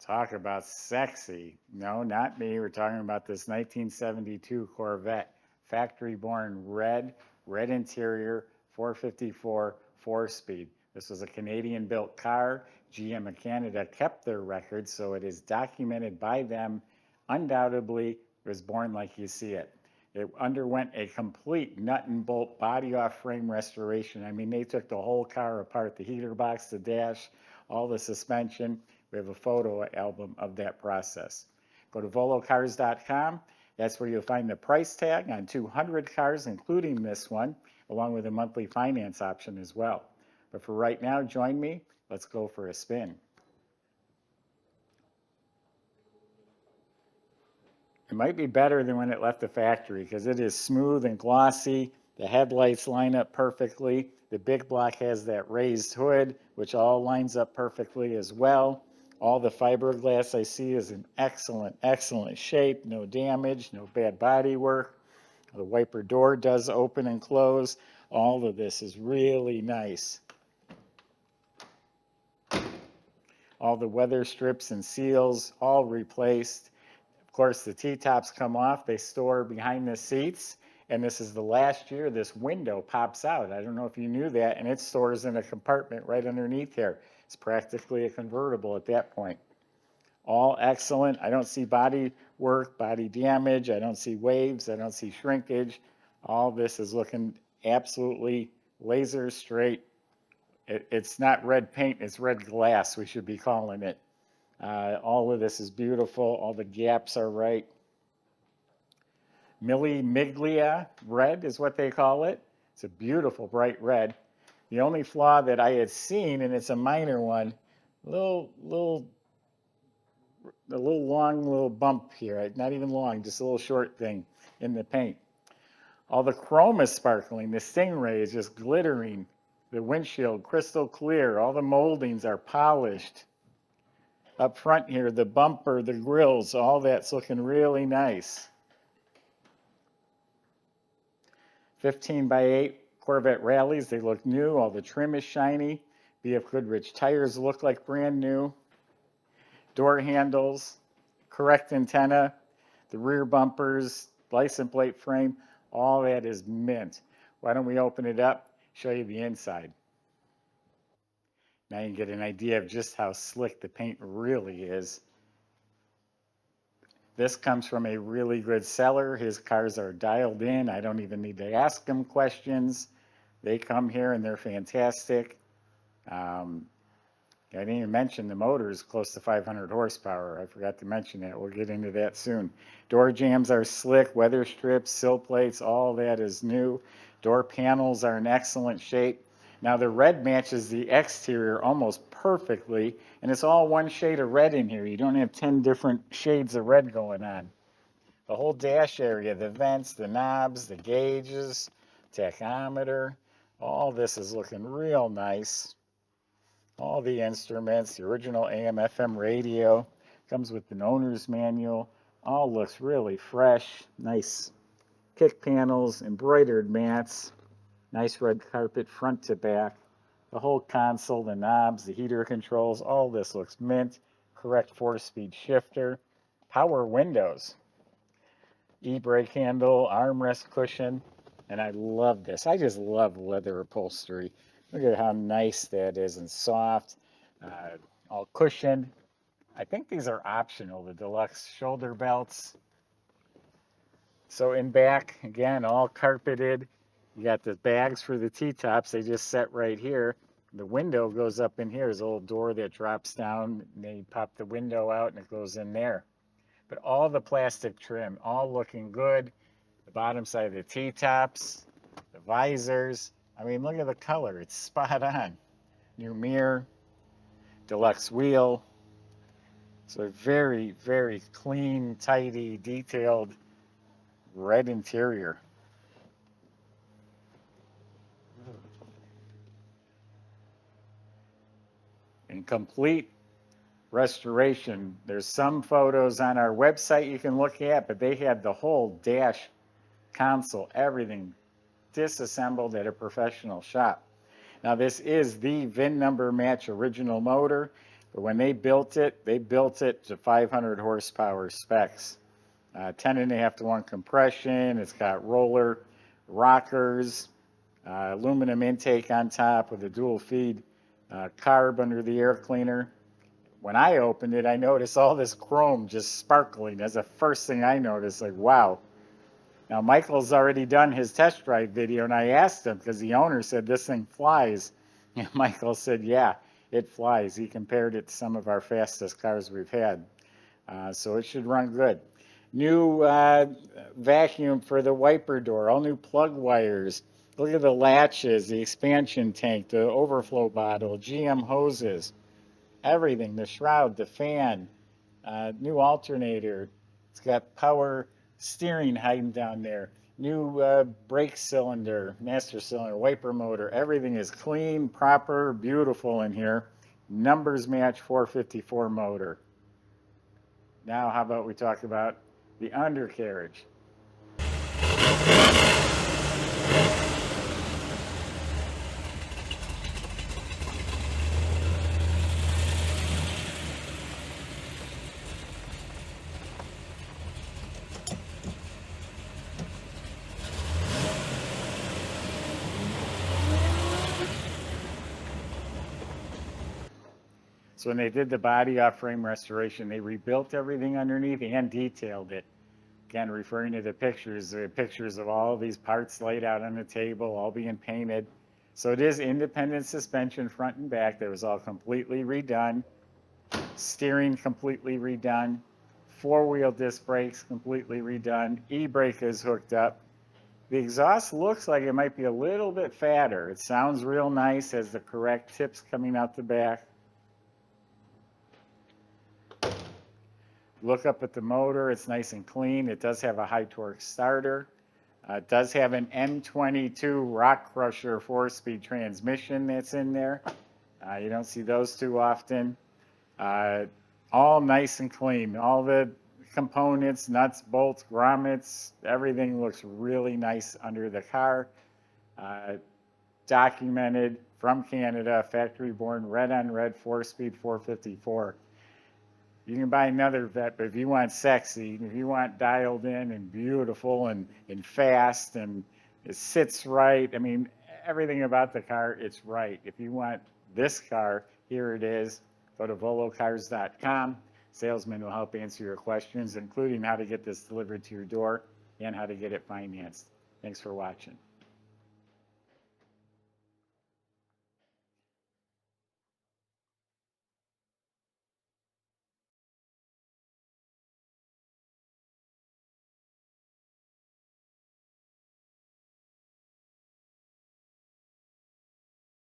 Talk about sexy. No, not me. We're talking about this 1972 Corvette, factory born red interior, 454, 4-speed. This was a Canadian built car. GM of Canada kept their record, so it is documented by them. Undoubtedly, it was born like you see it. It underwent a complete nut and bolt body off frame restoration. I mean, they took the whole car apart, the heater box, the dash, all the suspension. We have a photo album of that process. Go to volocars.com. That's where you'll find the price tag on 200 cars, including this one, along with a monthly finance option as well. But for right now, join me. Let's go for a spin. It might be better than when it left the factory because it is smooth and glossy. The headlights line up perfectly. The big block has that raised hood, which all lines up perfectly as well. All the fiberglass I see is in excellent, excellent shape. No damage, no bad body work. The wiper door does open and close. All of this is really nice. All the weather strips and seals, all replaced. Of course, the T-tops come off. They store behind the seats. And this is the last year this window pops out. I don't know if you knew that. And it stores in a compartment right underneath here. It's practically a convertible at that point. All excellent. I don't see body work, body damage. I don't see waves. I don't see shrinkage. All this is looking absolutely laser straight. It's not red paint. It's red glass, we should be calling it. All of this is beautiful. All the gaps are right. Milli Miglia red is what they call it. It's a beautiful bright red. The only flaw that I had seen, and it's a minor one, a little long little bump here. Not even long, just a little short thing in the paint. All the chrome is sparkling. The Stingray is just glittering. The windshield crystal clear. All the moldings are polished. Up front here, the bumper, the grills, all that's looking really nice. 15x8 Corvette rallies, they look new. All the trim is shiny. BF Goodrich tires look like brand new. Door handles, correct antenna, the rear bumpers, license plate frame, all that is mint. Why don't we open it up, show you the inside. Now you can get an idea of just how slick the paint really is. This comes from a really good seller. His cars are dialed in. I don't even need to ask him questions. They come here and they're fantastic. I didn't even mention the motor is close to 500 horsepower. I forgot to mention that. We'll get into that soon. Door jambs are slick, weather strips, sill plates, all that is new. Door panels are in excellent shape. Now the red matches the exterior almost perfectly, and it's all one shade of red in here. You don't have 10 different shades of red going on. The whole dash area, the vents, the knobs, the gauges, tachometer, all this is looking real nice. All the instruments, the original AM/FM radio, comes with an owner's manual. All looks really fresh. Nice kick panels, embroidered mats, nice red carpet front to back. The whole console, the knobs, the heater controls, all this looks mint. Correct 4-speed shifter, power windows, e-brake handle, armrest cushion, and I love this. I just love leather upholstery. Look at how nice that is and soft, all cushioned. I think these are optional, the deluxe shoulder belts. So in back, again, all carpeted. You got the bags for the T-tops. They just set right here. The window goes up in here. There's a little door that drops down. And they pop the window out and it goes in there. But all the plastic trim, all looking good. The bottom side of the T-tops, the visors. I mean, look at the color. It's spot on. New mirror, deluxe wheel. So very, very clean, tidy, detailed red interior. In complete restoration. There's some photos on our website you can look at, but they had the whole dash console, everything disassembled at a professional shop. Now this is the VIN number match original motor. But when they built it to 500 horsepower specs. 10.5 to 1 compression. It's got roller rockers, aluminum intake on top with a dual feed carb under the air cleaner. When I opened it, I noticed all this chrome just sparkling. That's the first thing I noticed, like, wow. Now, Michael's already done his test drive video, and I asked him, because the owner said this thing flies. And Michael said, yeah, it flies. He compared it to some of our fastest cars we've had. So it should run good. New vacuum for the wiper door, all new plug wires. Look at the latches, the expansion tank, the overflow bottle, GM hoses, everything, the shroud, the fan, new alternator. It's got power steering hiding down there. New brake cylinder, master cylinder, wiper motor. Everything is clean, proper, beautiful in here. Numbers match 454 motor. Now, how about we talk about the undercarriage? So when they did the body off frame restoration, they rebuilt everything underneath and detailed it. Again, referring to the pictures of all these parts laid out on the table, all being painted. So it is independent suspension front and back. That was all completely redone. Steering completely redone. Four-wheel disc brakes completely redone. E-brake is hooked up. The exhaust looks like it might be a little bit fatter. It sounds real nice, has the correct tips coming out the back. Look up at the motor, it's nice and clean. It does have a high torque starter. It does have an M22 Rock Crusher 4-speed transmission that's in there. You don't see those too often. All nice and clean. All the components, nuts, bolts, grommets, everything looks really nice under the car. Documented from Canada, factory born, red on red, 4-speed 454. You can buy another Vette, but if you want sexy, if you want dialed in and beautiful and fast and it sits right, I mean, everything about the car, it's right. If you want this car, here it is. Go to volocars.com. Salesman will help answer your questions, including how to get this delivered to your door and how to get it financed. Thanks for watching.